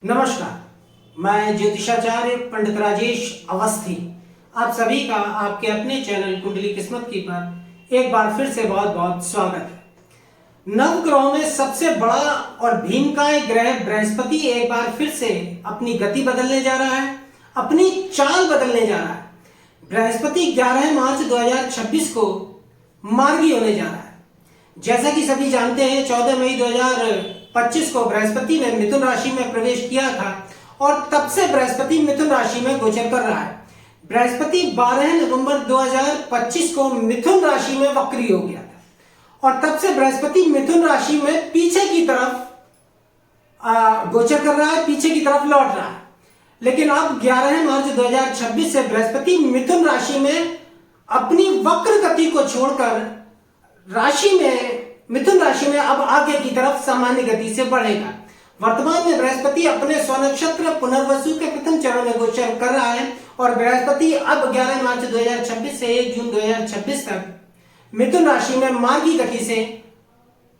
नमस्कार, मैं ज्योतिषाचार्य पंडित राजेश अवस्थी आप सभी का आपके अपने चैनल कुंडली किस्मत की पर एक बार फिर से बहुत बहुत स्वागत है। नवग्रहों में सबसे बड़ा और भीमकाय ग्रह बृहस्पति एक बार फिर से अपनी गति बदलने जा रहा है, अपनी चाल बदलने जा रहा है। बृहस्पति 11 मार्च 2026 को मार्गी होने जा रहा है। जैसा कि सभी जानते हैं, 14 मई 2025 को बृहस्पति ने मिथुन राशि में प्रवेश किया था और तब से बृहस्पति मिथुन राशि में गोचर कर रहा है। बृहस्पति 12 नवंबर 2025 को मिथुन राशि में वक्री हो गया था और तब से बृहस्पति मिथुन राशि में पीछे की तरफ गोचर कर रहा है, पीछे की तरफ लौट रहा है। लेकिन अब 11 मार्च 2026 से बृहस्पति मिथुन राशि में अपनी वक्र गति को छोड़कर राशि में मिथुन राशि में अब आगे की तरफ सामान्य गति से बढ़ेगा। वर्तमान में बृहस्पति अपने स्वनक्षत्र पुनर्वसु के प्रथम चरण में गोचर कर रहा है और बृहस्पति अब 11 मार्च 2026 से 1 जून 2026 तक मिथुन राशि में मार्गी गति से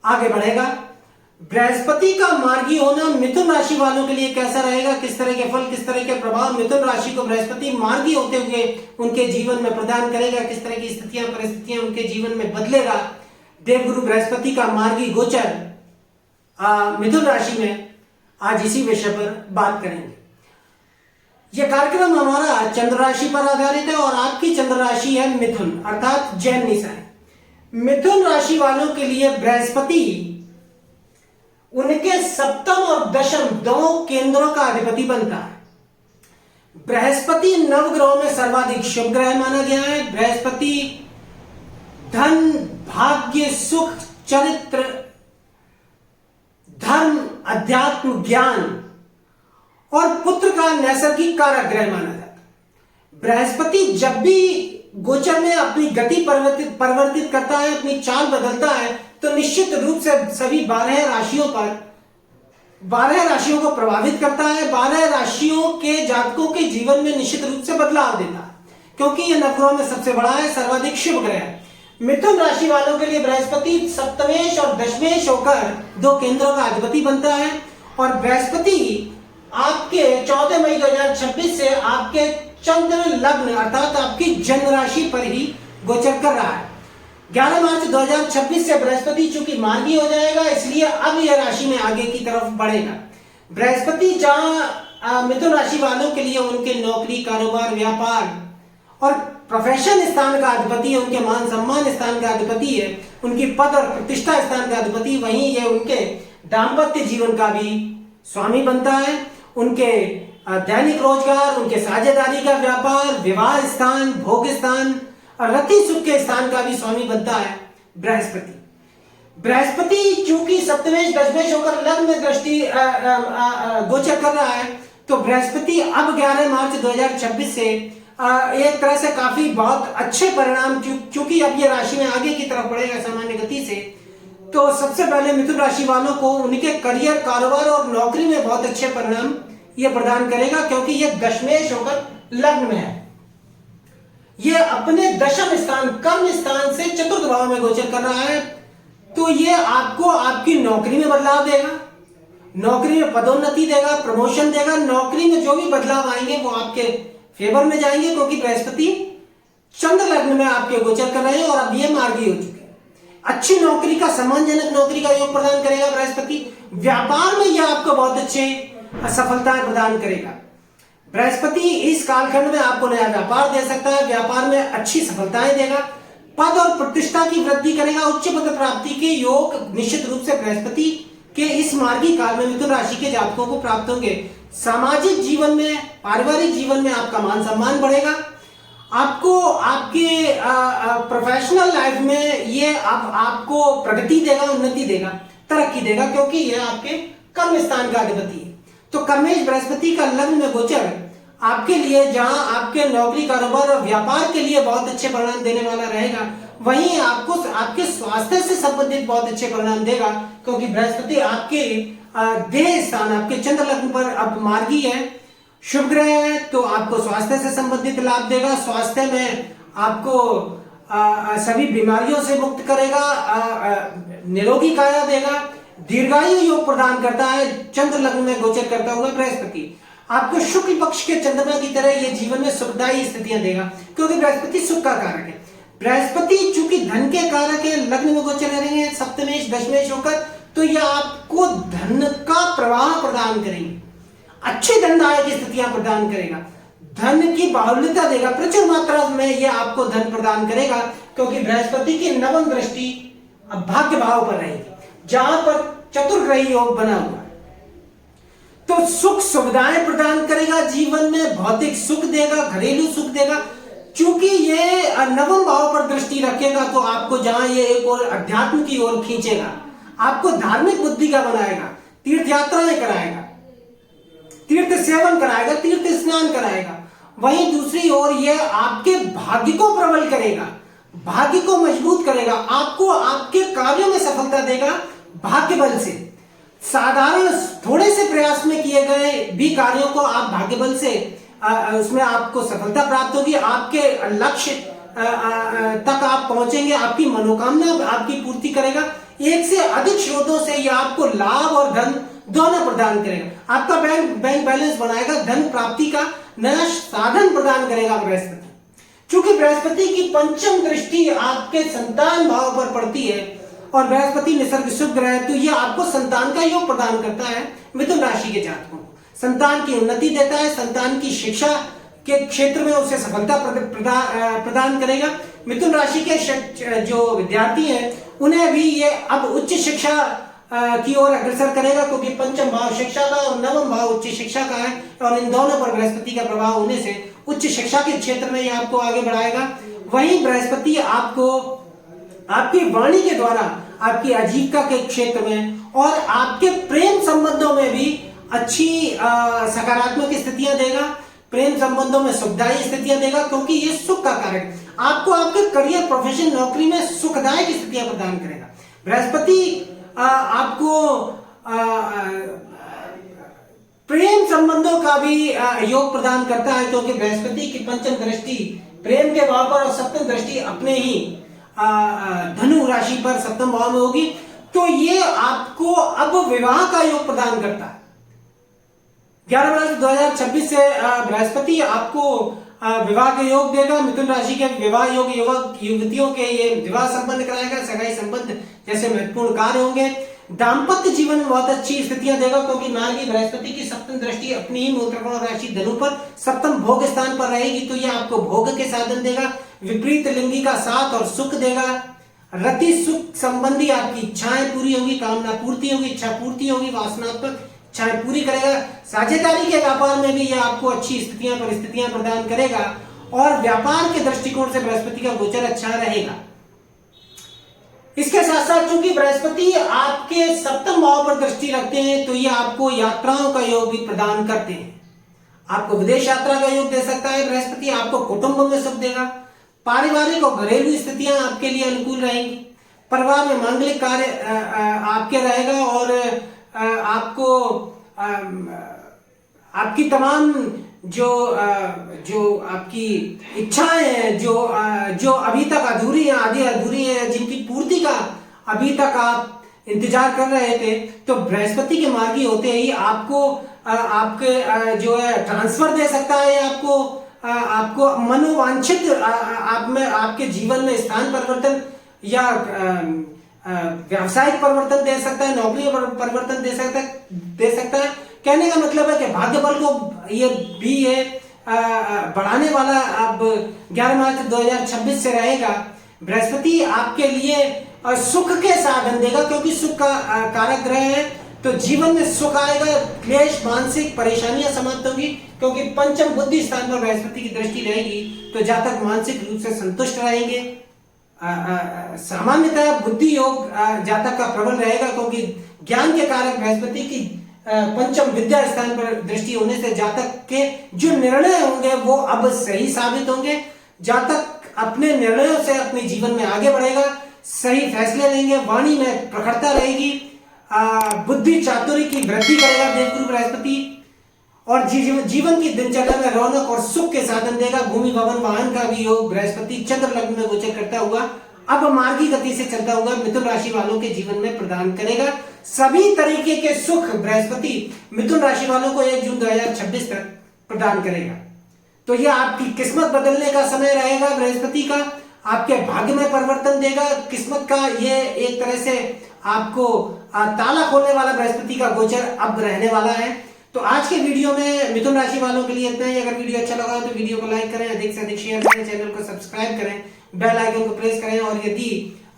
आगे बढ़ेगा। बृहस्पति का मार्गी होना मिथुन राशि वालों के लिए कैसा रहेगा, किस तरह के फल, किस तरह के प्रभाव मिथुन राशि को बृहस्पति मार्गी होते हुए उनके जीवन में प्रदान करेगा, किस तरह की स्थितियां परिस्थितियां उनके जीवन में बदलेगा। देवगुरु बृहस्पति का मार्गी गोचर मिथुन राशि में आज इसी विषय पर बात करेंगे। यह कार्यक्रम हमारा चंद्र राशि पर आधारित है और आपकी चंद्र राशि है मिथुन अर्थात जैन निशा है। मिथुन राशि वालों के लिए बृहस्पति उनके सप्तम और दशम दोनों केंद्रों का अधिपति बनता है। बृहस्पति नवग्रहों में सर्वाधिक शुभ ग्रह माना गया है। बृहस्पति धन, भाग्य, सुख, चरित्र, धर्म, अध्यात्म, ज्ञान और पुत्र का नैसर्गिक कारक ग्रह माना जाता है। बृहस्पति जब भी गोचर में अपनी गति परिवर्तित करता है, अपनी चाल बदलता है, तो निश्चित रूप से सभी 12 राशियों को प्रभावित करता है। 12 राशियों के जातकों के जीवन में निश्चित रूप से बदलाव देता है, क्योंकि यह नवग्रहों में सबसे बड़ा है, सर्वाधिक शुभ ग्रह है। मिथुन राशि वालों के लिए बृहस्पति सप्तमेश और दशमेश होकर दो केंद्रों का अधिपति बनता है और बृहस्पति आपके 14 मई 2026 से आपके चंद्र लग्न अर्थात आपकी जन्म राशि पर ही गोचर कर रहा है। 11 मार्च 2026 से बृहस्पति चूंकि मार्गी हो जाएगा, इसलिए अब यह राशि में आगे की तरफ बढ़ेगा। बृहस्पति जहां मिथुन राशि वालों के लिए उनके नौकरी, कारोबार, व्यापार और प्रोफेशन स्थान का अधिपति है, उनके मान सम्मान स्थान का अधिपति है, उनकी पद और प्रतिष्ठा स्थान का अधिपति, वहीं ये उनके दाम्पत्य जीवन का भी स्वामी बनता है। उनके दैनिक रोजगार, उनके साझेदारी का व्यापार, विवाह स्थान, भोग स्थान और रति सुख के स्थान का भी स्वामी बनता है बृहस्पति। बृहस्पति चूंकि सप्तमेश दशमेश होकर लग्न में दृष्टि गोचर कर रहा है, तो बृहस्पति अब 11 मार्च 2026 से एक तरह से काफी बहुत अच्छे परिणाम, चूंकि अब ये राशि में आगे की तरफ बढ़ेगा सामान्य गति से, तो सबसे पहले मिथुन राशि वालों को उनके करियर, कारोबार और नौकरी में बहुत अच्छे परिणाम ये प्रदान करेगा, क्योंकि ये दशमेश होकर लग्न में है। ये अपने दशम स्थान, कर्म स्थान से चतुर्थ भाव में गोचर कर रहा है, तो ये आपको आपकी नौकरी में बदलाव देगा, नौकरी में पदोन्नति देगा, प्रमोशन देगा। नौकरी में जो भी बदलाव आएंगे वो आपके फेवर में जाएंगे, क्योंकि बृहस्पति चंद्र लग्न में आपके गोचर कर रहे हैं और अब ये मार्गी हो चुके हैं। अच्छी नौकरी का, सम्मानजनक नौकरी का योग प्रदान करेगा बृहस्पति। व्यापार में यह आपको बहुत अच्छे सफलताएं प्रदान करेगा। बृहस्पति इस कालखंड में आपको नया व्यापार दे सकता है, व्यापार में अच्छी सफलताएं देगा, पद और प्रतिष्ठा की वृद्धि करेगा, उच्च पद प्राप्ति के योग निश्चित रूप से बृहस्पति के इस मार्गी काल में मिथुन राशि के जातकों को प्राप्त होंगे। सामाजिक जीवन में, पारिवारिक जीवन में आपका मान सम्मान बढ़ेगा। आपको आपके प्रोफेशनल लाइफ में ये आपको प्रगति देगा, उन्नति देगा, तरक्की देगा, क्योंकि यह आपके कर्म स्थान का अधिपति है। तो कर्मेश बृहस्पति का लग्न में गोचर आपके लिए, जहां आपके नौकरी, कारोबार और व्यापार के लिए बहुत अच्छे परिणाम देने वाला रहेगा, वहीं आपको आपके स्वास्थ्य से संबंधित बहुत अच्छे परिणाम देगा, क्योंकि बृहस्पति आपके देह स्थान, आपके चंद्र लग्न पर अब मार्गी है, शुभ ग्रह है, तो आपको स्वास्थ्य से संबंधित लाभ देगा। स्वास्थ्य में आपको सभी बीमारियों से मुक्त करेगा, निरोगी काया देगा। दीर्घायु योग प्रदान करता है चंद्र लग्न में गोचर करता हुआ बृहस्पति। आपको शुक्ल पक्ष के चंद्रमा की तरह ये जीवन में सुखदायी स्थितियां देगा, क्योंकि बृहस्पति सुख का कारक है। बृहस्पति चूंकि धन के कारक है, लग्न में गोचर करेंगे सप्तमेश दशमेश होकर, तो यह आपको धन का प्रवाह प्रदान करेंगे, अच्छी धनदायक स्थितियां प्रदान करेगा, धन की बाहुल्यता देगा, प्रचुर मात्रा में यह आपको धन प्रदान करेगा, क्योंकि बृहस्पति की नवम दृष्टि अब भाग्य भाव पर रहेगी, जहां पर चतुर्ग्रही योग बना हुआ है। तो सुख सुविधाएं प्रदान करेगा, जीवन में भौतिक सुख देगा, घरेलू सुख देगा। चूंकि ये नवम भाव पर दृष्टि रखेगा तो आपको जहां ये एक और अध्यात्म की ओर खींचेगा, आपको धार्मिक बुद्धि का बनाएगा, तीर्थ यात्राएं कराएगा, तीर्थ सेवन कराएगा, तीर्थ स्नान कराएगा। वहीं दूसरी ओर यह आपके भाग्य को प्रबल करेगा, भाग्य को मजबूत करेगा, आपको आपके कार्यों में सफलता देगा भाग्य बल से। साधारण थोड़े से प्रयास में किए गए भी कार्यों को आप भाग्य बल से उसमें आपको सफलता प्राप्त होगी, आपके लक्ष्य तक आप पहुंचेंगे, आपकी मनोकामना आपकी पूर्ति करेगा। एक से अधिक स्रोतों से यह आपको लाभ और धन दोनों प्रदान करेगा, आपका बैंक बैलेंस बनाएगा, धन प्राप्ति का नया साधन प्रदान करेगा बृहस्पति। चूंकि बृहस्पति की पंचम दृष्टि आपके संतान भाव पर पड़ती है और बृहस्पति निसर्ग शुभ ग्रह है, तो यह आपको संतान का योग प्रदान करता है। मिथुन राशि के जातकों को संतान की उन्नति देता है, संतान की शिक्षा के क्षेत्र में उसे सफलता प्रदान करेगा। मिथुन राशि के जो विद्यार्थी हैं उन्हें भी ये अब उच्च शिक्षा की ओर अग्रसर करेगा, क्योंकि पंचम भाव शिक्षा का और नवम भाव उच्च शिक्षा का है, और इन दोनों पर बृहस्पति का प्रभाव होने से उच्च शिक्षा के क्षेत्र में ये आपको आगे बढ़ाएगा। वहीं बृहस्पति आपको आपकी वाणी के द्वारा आपकी आजीविका के क्षेत्र में और आपके प्रेम संबंधों में भी अच्छी सकारात्मक स्थितियां देगा, प्रेम संबंधों में सुखदायी स्थितियां देगा, क्योंकि ये सुख का कारक है। आपको आपके करियर प्रोफेशन नौकरी में सुखदायक स्थितियां प्रदान करेगा। बृहस्पति आपको प्रेम संबंधों का भी योग प्रदान करता है, क्योंकि बृहस्पति की पंचम दृष्टि प्रेम के भाव पर और सप्तम दृष्टि अपने ही धनु राशि पर सप्तम भाव में होगी, तो ये आपको अब विवाह का योग प्रदान करता है। 11 मार्च 2026 से बृहस्पति आपको विवाह के योग देगा। मिथुन राशि के विवाह योग युवक युवतियों के ये विवाह संपन्न कराएगा, सगाई संबंध जैसे महत्वपूर्ण कार्य होंगे। दाम्पत्य जीवन में बहुत अच्छी स्थितियां देगा, क्योंकि मार्गी बृहस्पति की सप्तम दृष्टि अपनी ही मूल त्रिकोण राशि धनु पर सप्तम भोग स्थान पर रहेगी, तो यह आपको भोग के साधन देगा, विपरीत लिंगी का साथ और सुख देगा। रति सुख संबंधी आपकी इच्छाएं पूरी होगी, कामना पूर्ति होगी, इच्छा पूर्ति होगी, वासनात्मक इच्छाएं पूरी करेगा। साझेदारी के व्यापार में भी यह आपको अच्छी स्थितियां परिस्थितियां प्रदान करेगा, और व्यापार के दृष्टिकोण से बृहस्पति का गोचर अच्छा रहेगा। इसके साथ साथ चूंकि बृहस्पति आपके सप्तम भाव पर दृष्टि रखते हैं, तो ये आपको यात्राओं का योग भी प्रदान करते हैं। आपको विदेश यात्रा का योग दे सकता है बृहस्पति, आपको कुटुंब में सुख देगा, पारिवारिक और घरेलू स्थितियां आपके लिए अनुकूल रहेंगी, परिवार में मांगलिक कार्य आपके रहेगा, और आपको आपकी तमाम जो आपकी इच्छाएं हैं जो अभी तक अधूरी हैं, आधी अधूरी हैं, जिनकी पूर्ति का अभी तक आप इंतजार कर रहे थे, तो बृहस्पति के मार्गी होते ही आपको आपके जो है ट्रांसफर दे सकता है, आपको मनोवांछित आप में आपके जीवन में स्थान परिवर्तन या व्यावसायिक परिवर्तन दे सकता है, नौकरी परिवर्तन दे सकता है। कहने का मतलब है कि भाग्य बल को ये भी ये बढ़ाने वाला अब 11 मार्च 2026 से रहेगा। बृहस्पति आपके लिए सुख के साधन देगा, क्योंकि सुख का कारक ग्रह है, तो जीवन में सुख आएगा, क्लेश मानसिक परेशानियां समाप्त होगी, क्योंकि पंचम बुद्धि स्थान पर बृहस्पति की दृष्टि रहेगी, तो जातक मानसिक रूप से संतुष्ट रहेंगे। सामान्यतः बुद्धि योग जातक का प्रबल रहेगा, क्योंकि ज्ञान के कारक बृहस्पति की पंचम विद्या स्थान पर दृष्टि होने से जातक के जो निर्णय होंगे वो अब सही साबित होंगे। जातक अपने निर्णयों से अपने जीवन में आगे बढ़ेगा, सही फैसले लेंगे, वाणी में प्रखरता रहेगी, बुद्धि चातुर्य की वृद्धि करेगा देवगुरु बृहस्पति, और जीवन की दिनचर्या में रौनक और सुख के साधन देगा। भूमि भवन वाहन का भी योग बृहस्पति चंद्र लग्न में गोचर करता हुआ अब मार्गी गति से चलता हुआ मिथुन राशि वालों के जीवन में प्रदान करेगा। सभी तरीके के सुख बृहस्पति मिथुन राशि वालों को 1 जून 2026 तक प्रदान करेगा। तो यह आपकी किस्मत बदलने का समय रहेगा बृहस्पति का, आपके भाग्य में परिवर्तन देगा। किस्मत का ये एक तरह से आपको ताला खोलने वाला बृहस्पति का गोचर अब रहने वाला है। तो आज के वीडियो में मिथुन राशि वालों के लिए इतना ही। अगर वीडियो अच्छा लगा तो वीडियो को लाइक करें, अधिक से अधिक शेयर करें, चैनल को सब्सक्राइब करें, बेल आइकन को प्रेस करें। और यदि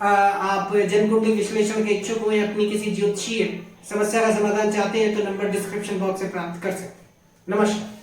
आप जन्म कुंडली विश्लेषण के इच्छुक हुए, अपनी किसी ज्योतिषीय समस्या का समाधान चाहते हैं तो नंबर डिस्क्रिप्शन बॉक्स से प्राप्त कर सकते हैं। नमस्कार।